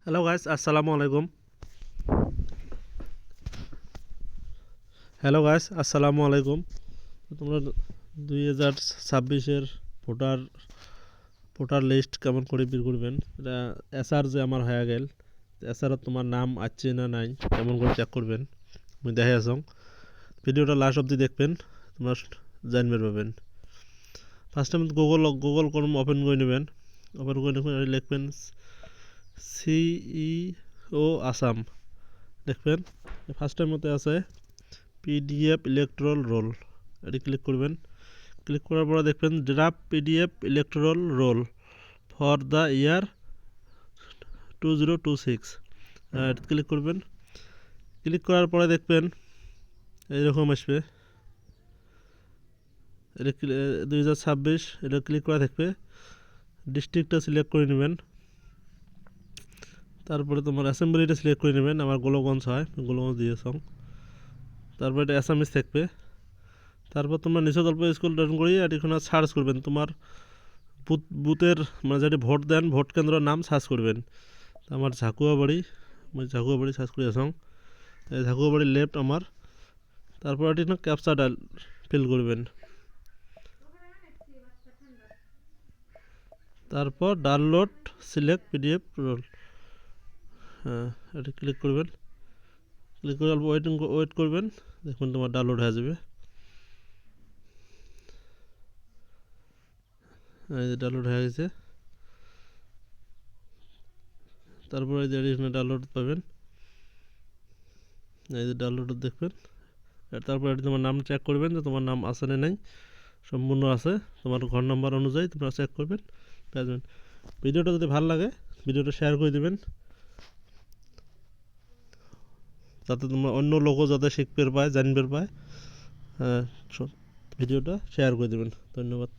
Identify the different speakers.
Speaker 1: Hello guys, আসসালামু আলাইকুম। Hello guys, আসসালামু আলাইকুম। তোমরা 2026-এর ভোটার ভোটার লিস্ট কেমন করে বের করবেন? এটা এসআর যে আমার হয়ে গেল, এসআর তোমার নাম আছে না নাই কেমন করে চেক করবেন আমি দেখে আসং। ভিডিওটা লাস্ট অবধি দেখবেন, তোমরা জানতে পারবেন। ফার্স্ট টাইম গুগল করুন, ওপেন করে নেবেন। ওপেন করে দেখবেন, লিখবেন সিইও আসাম দেখবেন। ফার্স্ট টাইম মতে আছে পিডিএফ ইলেকট্রাল রোল, এটি ক্লিক করবেন। ক্লিক করার পরে দেখবেন draft PDF electoral roll for the year 2026, এটি ক্লিক করবেন। ক্লিক করার পরে দেখবেন এইরকম আসবে, এটা 2026 এটা ক্লিক করা থাকবে। ডিস্ট্রিক্টটা সিলেক্ট করে নেবেন, তারপরে তোমার অ্যাসেম্বলিটা সিলেক্ট করে নেবেন। আমার গোলগঞ্জ হয়, গোলগঞ্জ দিয়েছং। তারপরে এটা অ্যাসামিস থাকবে। তারপর তোমরা নিচে গল্প স্কুল ডাউন করিয়ে এখানে সার্চ করবেন তোমার বুথের, মানে যেটি ভোট দেন ভোট কেন্দ্রের নাম সার্চ করবেন। আমার ঝাকুয়াবাড়ি, আমি ঝাকুয়াবাড়ি সার্চ করে আসং। এই ঝাকুয়াবাড়ি লেফট আমার। তারপর এটি না ক্যাপচা ফিল করবেন। তারপর ডাউনলোড সিলেক্ট পিডিএফ রোল, হ্যাঁ এটি ক্লিক করবেন। ক্লিক করে অল্প ওয়েট করবেন, দেখুন তোমার ডাউনলোড হয়ে যাবে। এই যে ডাউনলোড হয়ে গেছে। তারপরে এই যে এখানে ডাউনলোড পাবেন, এই যে ডাউনলোড দেখবেন। তারপর এটি তোমার নাম চেক করবেন যে তোমার নাম আছে না নাই, সম্পূর্ণ আছে। তোমার ঘর নাম্বার অনুযায়ী তোমরা চেক করবেন, পেয়ে যাবেন। ভিডিওটা যদি ভালো লাগে ভিডিওটা শেয়ার করে দেবেন, যাতে তোমরা অন্য লোকও যাতে শিখতে পায়, জানতে পায়। ভিডিওটা শেয়ার করে দেবেন। ধন্যবাদ।